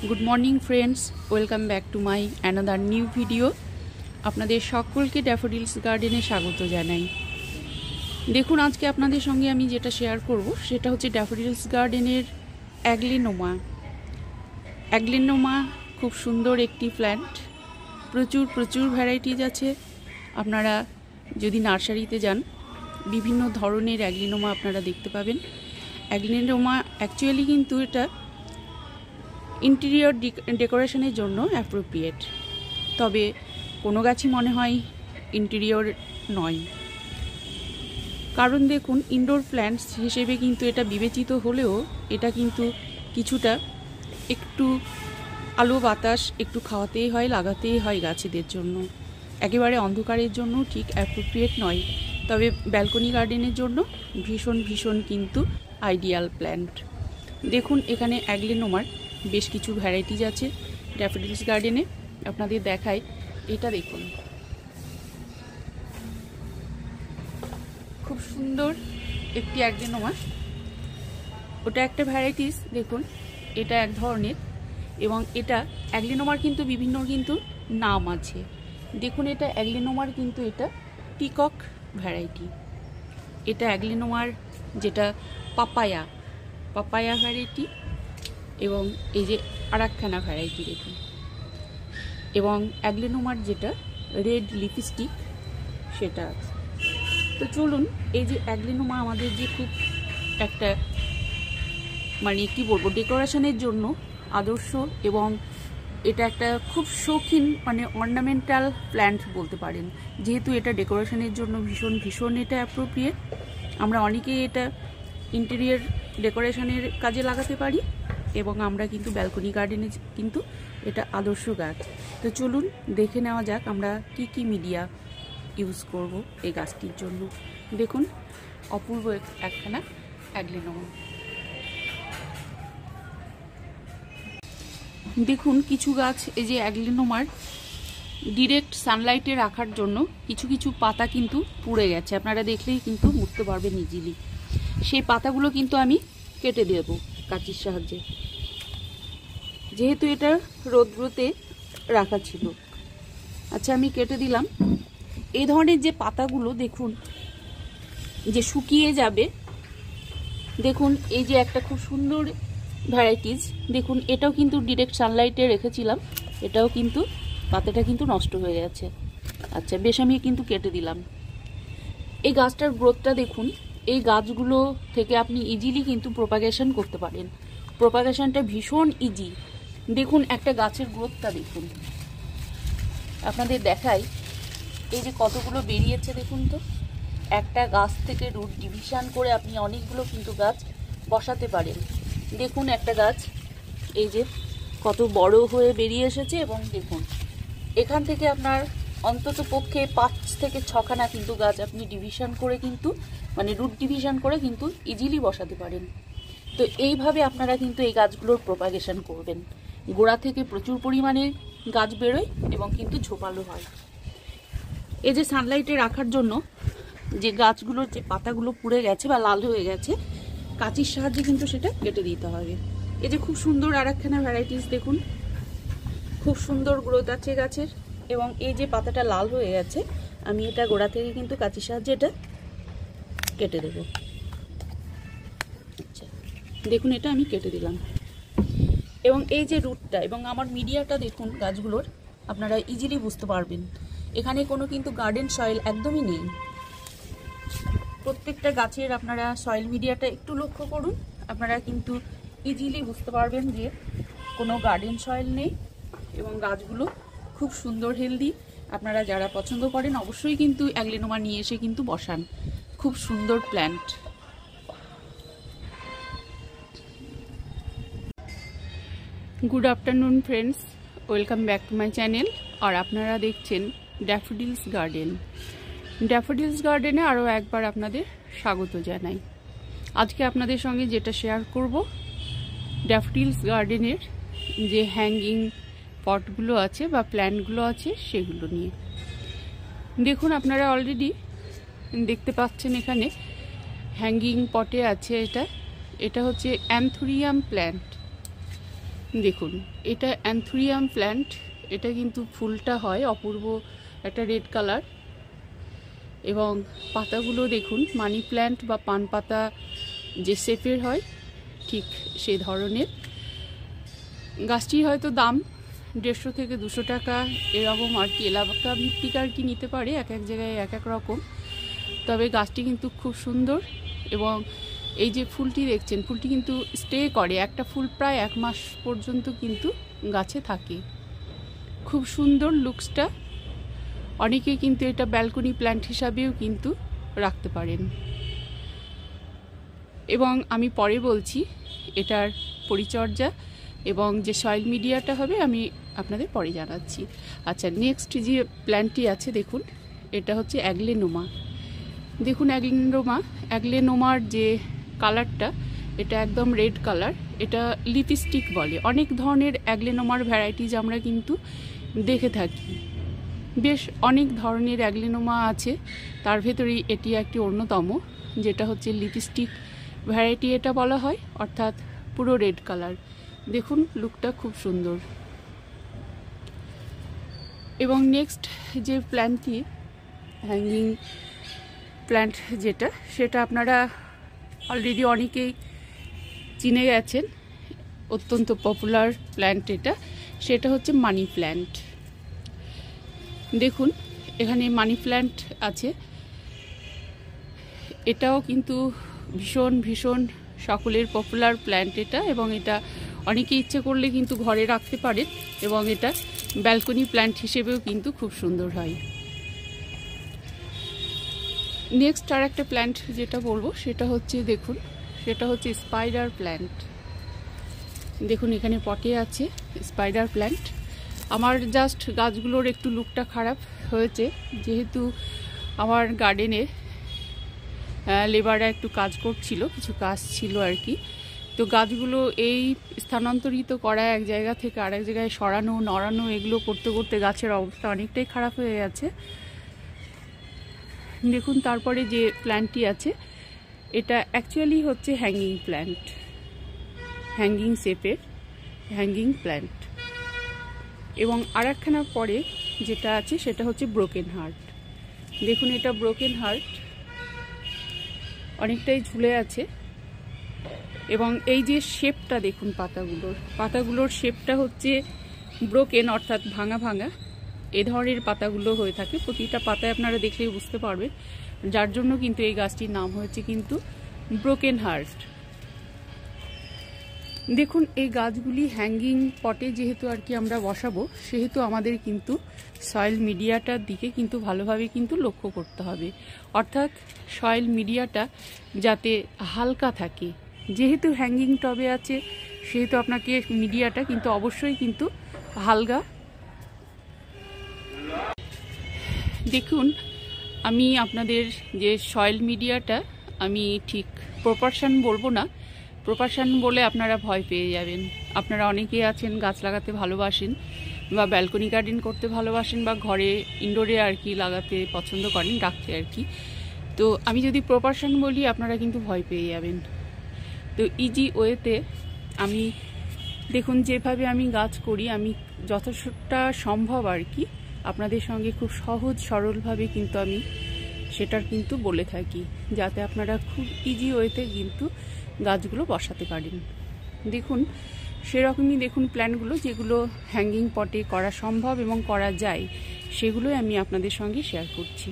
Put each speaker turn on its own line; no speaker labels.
Good morning friends, welcome back to my another new video. আপনাদের সকলকে daffodils গার্ডেনে স্বাগত জানাই। দেখুন, আজকে আপনাদের সঙ্গে আমি যেটা শেয়ার করব সেটা হচ্ছে ড্যাফোডিলস গার্ডেনের অ্যাগলিনোমা। খুব সুন্দর একটি প্ল্যান্ট, প্রচুর ভ্যারাইটিজ আছে। আপনারা যদি নার্সারিতে যান বিভিন্ন ধরনের অ্যাগলিনোমা আপনারা দেখতে পাবেন। অ্যাগলিনোমা অ্যাকচুয়ালি কিন্তু এটা ইন্টেরিয়র ডেকোরেশনের জন্য অ্যাপ্রোপ্রিয়েট, তবে কোনো গাছই মনে হয় ইন্টেরিয়র নয়। কারণ দেখুন, ইনডোর প্ল্যান্টস হিসেবে কিন্তু এটা বিবেচিত হলেও এটা কিন্তু কিছুটা একটু আলো বাতাস একটু খাওয়াতেই হয়, লাগাতেই হয় গাছেদের জন্য। একেবারে অন্ধকারের জন্য ঠিক অ্যাপ্রোপ্রিয়েট নয়, তবে ব্যালকনি গার্ডেনের জন্য ভীষণ কিন্তু আইডিয়াল প্ল্যান্ট। দেখুন, এখানে অ্যাগলিনোমার বেশ কিছু ভ্যারাইটিজ আছে ড্যাফোডিলস গার্ডেনে। আপনাদের দেখাই, এটা দেখুন, খুব সুন্দর একটি অ্যাগলিনোমা। ওটা একটা ভ্যারাইটিস, দেখুন এটা এক ধরনের, এবং এটা অ্যাগলিনোমার কিন্তু বিভিন্ন নাম আছে। দেখুন, এটা অ্যাগলিনোমার কিন্তু এটা পিকক ভ্যারাইটি। এটা অ্যাগলিনোমার যেটা পাপায়া ভ্যারাইটি, এবং এই যে আরেকখানা ভ্যারাইটি দেখুন, এবং অ্যাগলিনোমার যেটা রেড লিপস্টিক সেটা আছে। তো চলুন, এই যে অ্যাগলিনোমা আমাদের যে খুব একটা মানে কি বলবো ডেকোরেশনের জন্য আদর্শ, এবং এটা একটা খুব শৌখিন মানে অর্নামেন্টাল প্ল্যান্ট বলতে পারেন। যেহেতু এটা ডেকোরেশনের জন্য ভীষণ এটা অ্যাপ্রোপ্রিয়েট। আমরা অনেকেই এটা ইন্টেরিয়র ডেকোরেশনের কাজে লাগাতে পারি, এবং আমরা কিন্তু ব্যালকনি গার্ডেনে কিন্তু এটা আদর্শ গাছ। তো চলুন দেখে নেওয়া যাক আমরা কি মিডিয়া ইউজ করব এই গাছটির জন্য। দেখুন, অপূর্ব একখানা অ্যাগলিনোমা। দেখুন, কিছু গাছ এই যে অ্যাগলিনোমার ডিরেক্ট সানলাইটে রাখার জন্য কিছু পাতা কিন্তু পুড়ে গেছে। আপনারা দেখলেই কিন্তু বুঝতে পারবেন ইজিলি। সেই পাতাগুলো কিন্তু আমি কেটে দেব কাঁচির সাহায্যে, যেহেতু এটা রৌদ্রতে রাখা ছিল। আচ্ছা, আমি কেটে দিলাম। এই ধরনের যে পাতাগুলো দেখুন যে শুকিয়ে যাবে, দেখুন এই যে একটা খুব সুন্দর ভ্যারাইটিস, দেখুন এটাও কিন্তু ডিরেক্ট সানলাইটে রেখেছিলাম, এটাও কিন্তু পাতাটা কিন্তু নষ্ট হয়ে গেছে। আচ্ছা বেশ, আমি কিন্তু কেটে দিলাম। এই গাছটার গ্রোথটা দেখুন, এই গাছগুলো থেকে আপনি ইজিলি কিন্তু প্রোপাগেশন করতে পারেন। প্রোপাগেশনটা ভীষণ ইজি। দেখুন একটা গাছের গ্রোথটা দেখুন, আপনাদের দেখাই, এই যে কতগুলো বেরিয়েছে দেখুন। তো একটা গাছ থেকে রুট ডিভিশন করে আপনি অনেকগুলো কিন্তু গাছ বসাতে পারেন। দেখুন একটা গাছ এই যে কত বড় হয়ে বেরিয়ে এসেছে, এবং দেখুন এখান থেকে আপনার অন্তত পক্ষে 5 থেকে 6খানা কিন্তু গাছ আপনি ডিভিশন করে কিন্তু মানে রুট ডিভিশন করে কিন্তু ইজিলি বসাতে পারেন। তো এইভাবে আপনারা কিন্তু এই গাছগুলোর প্রোপাগেশন করবেন। গোড়া থেকে প্রচুর পরিমাণে গাছ বেরোয় এবং কিন্তু ঝোপালো হয়। এই যে সানলাইটে রাখার জন্য যে গাছগুলোর যে পাতাগুলো পুড়ে গেছে বা লাল হয়ে গেছে, কাঁচির সাহায্যে কিন্তু সেটা কেটে দিতে হবে। এই যে খুব সুন্দর আরেকখানা ভ্যারাইটিস দেখুন, খুব সুন্দর গ্রোথ আছে গাছের, এবং এই যে পাতাটা লাল হয়ে গেছে, আমি এটা গোড়া থেকে কিন্তু কাঁচির সাহায্যে এটা কেটে দেব। আচ্ছা দেখুন, এটা আমি কেটে দিলাম। এবং এই যে রুটটা এবং আমার মিডিয়াটা দেখুন গাছগুলোর, আপনারা ইজিলি বুঝতে পারবেন এখানে কোনো কিন্তু গার্ডেন সয়েল একদমই নেই। প্রত্যেকটা গাছের আপনারা সয়েল মিডিয়াটা একটু লক্ষ্য করুন, আপনারা কিন্তু ইজিলি বুঝতে পারবেন যে কোনো গার্ডেন সয়েল নেই, এবং গাছগুলো খুব সুন্দর হেলদি। আপনারা যারা পছন্দ করেন অবশ্যই কিন্তু অ্যাগলিনোমা নিয়ে এসে কিন্তু বসান। খুব সুন্দর plant. Good afternoon friends, welcome back to my channel. আর আপনারা দেখছেন ড্যাফোডিলস গার্ডেন। ড্যাফোডিলস গার্ডেনে আরও একবার আপনাদের স্বাগত জানাই। আজকে আপনাদের সঙ্গে যেটা শেয়ার করব ড্যাফোডিলস গার্ডেনের যে হ্যাঙ্গিং পটগুলো আছে বা প্ল্যান্টগুলো আছে সেগুলো নিয়ে। দেখুন, আপনারা অলরেডি দেখতে পাচ্ছেন এখানে হ্যাঙ্গিং পটে আছে। এটা হচ্ছে অ্যান্থুরিয়াম প্ল্যান্ট। দেখুন এটা অ্যান্থুরিয়াম প্ল্যান্ট, এটা কিন্তু ফুলটা হয় অপূর্ব একটা রেড কালার, এবং পাতাগুলো দেখুন মানি প্ল্যান্ট বা পান পাতা যে শেপের হয় ঠিক সেই ধরনের। গাছটি হয়তো দাম 150 থেকে 200 টাকা এরকম আর কি, এলাকা ভিত্তিক আর কি নিতে পারে, এক এক জায়গায় এক এক রকম। তবে গাছটি কিন্তু খুব সুন্দর, এবং এই যে ফুলটি দেখছেন ফুলটি কিন্তু স্টে করে, একটা ফুল প্রায় 1 মাস পর্যন্ত কিন্তু গাছে থাকে। খুব সুন্দর লুকসটা, অনেকে কিন্তু এটা ব্যালকনি প্ল্যান্ট হিসাবেও কিন্তু রাখতে পারেন। এবং আমি পরে বলছি এটার পরিচর্যা এবং যে সয়েল মিডিয়াটা হবে আমি আপনাদের পরে জানাচ্ছি। আচ্ছা, নেক্সট যে প্ল্যান্টটি আছে দেখুন, এটা হচ্ছে অ্যাগলেনোমা। দেখুন অ্যাগলেনোমার যে কালারটা, এটা একদম রেড কালার, এটা লিপস্টিক বলে। অনেক ধরনের অ্যাগলেনোমার ভ্যারাইটিজ আমরা কিন্তু দেখে থাকি, বেশ অনেক ধরনের অ্যাগলেনোমা আছে, তার ভেতরেই এটি একটি অন্যতম, যেটা হচ্ছে লিপস্টিক ভ্যারাইটি এটা বলা হয়, অর্থাৎ পুরো রেড কালার। দেখুন লুকটা খুব সুন্দর। এবং নেক্সট যে প্ল্যান্টটি হ্যাঙ্গিং প্ল্যান্ট যেটা, সেটা আপনারা অলরেডি অনেকেই চিনে গেছেন, অত্যন্ত পপুলার প্ল্যান্ট এটা, সেটা হচ্ছে মানি প্ল্যান্ট। দেখুন এখানে মানি প্ল্যান্ট আছে, এটাও কিন্তু ভীষণ ভীষণ সকলের পপুলার প্ল্যান্ট এটা, এবং এটা অনেকে ইচ্ছে করলে কিন্তু ঘরে রাখতে পারে, এবং এটা ব্যালকনি প্ল্যান্ট হিসেবেও কিন্তু খুব সুন্দর হয়। নেক্সট আর একটা প্ল্যান্ট যেটা বলবো সেটা হচ্ছে দেখুন, সেটা হচ্ছে স্পাইডার প্ল্যান্ট। দেখুন এখানে পটে আছে স্পাইডার প্ল্যান্ট। আমার জাস্ট গাছগুলোর একটু লুকটা খারাপ হয়েছে, যেহেতু আমার গার্ডেনে লেবাররা একটু কাজ করছিল, কিছু কাজ ছিল আর কি, তো গাছগুলো এই স্থানান্তরিত করা এক জায়গা থেকে আরেক জায়গায় সরানো নড়ানো এগুলো করতে করতে গাছের অবস্থা অনেকটাই খারাপ হয়ে গেছে। দেখুন তারপরে যে প্ল্যান্টটি আছে, এটা অ্যাকচুয়ালি হচ্ছে হ্যাঙ্গিং প্ল্যান্ট, হ্যাঙ্গিং শেপের হ্যাঙ্গিং প্ল্যান্ট। এবং আর একখানা পরে যেটা আছে সেটা হচ্ছে ব্রোকেন হার্ট। দেখুন এটা ব্রোকেন হার্ট, অনেকটাই ঝুলে আছে, এবং এই যে শেপটা দেখুন পাতাগুলোর শেপটা হচ্ছে ব্রোকেন, অর্থাৎ ভাঙা ভাঙা এ ধরনের পাতাগুলো হয়ে থাকে। প্রতিটা পাতায় আপনারা দেখলেই বুঝতে পারবেন, যার জন্য কিন্তু এই গাছটির নাম হয়েছে কিন্তু ব্রোকেন হার্ট। দেখুন এই গাছগুলি হ্যাঙ্গিং পটে যেহেতু আর কি আমরা বসাবো, সেহেতু আমাদের কিন্তু সয়েল মিডিয়াটার দিকে কিন্তু ভালোভাবে কিন্তু লক্ষ্য করতে হবে, অর্থাৎ সয়েল মিডিয়াটা যাতে হালকা থাকে। যেহেতু হ্যাঙ্গিং টবে আছে সেহেতু আপনাকে মিডিয়াটা কিন্তু অবশ্যই কিন্তু হালকা। দেখুন আমি আপনাদের যে সয়েল মিডিয়াটা আমি ঠিক প্রপোর্শন বলবো না, প্রপোর্শন বলে আপনারা ভয় পেয়ে যাবেন। আপনারা অনেকেই আছেন গাছ লাগাতে ভালোবাসেন, বা ব্যালকনি গার্ডেন করতে ভালোবাসেন, বা ঘরে ইনডোরে আর কি লাগাতে পছন্দ করেন, রাখতে আর কি। তো আমি যদি প্রপোর্শন বলি আপনারা কিন্তু ভয় পেয়ে যাবেন। তো ইজি ওয়েতে আমি দেখুন যেভাবে আমি গাছ করি, আমি যতটা সম্ভব আর কি আপনাদের সঙ্গে খুব সহজ সরলভাবে কিন্তু আমি সেটার কিন্তু বলে থাকি, যাতে আপনারা খুব ইজি ওয়েতে কিন্তু গাছগুলো বসাতে পারেন। দেখুন সেরকমই দেখুন প্ল্যান্টগুলো যেগুলো হ্যাঙ্গিং পটে করা সম্ভব এবং করা যায়, সেগুলোই আমি আপনাদের সঙ্গে শেয়ার করছি।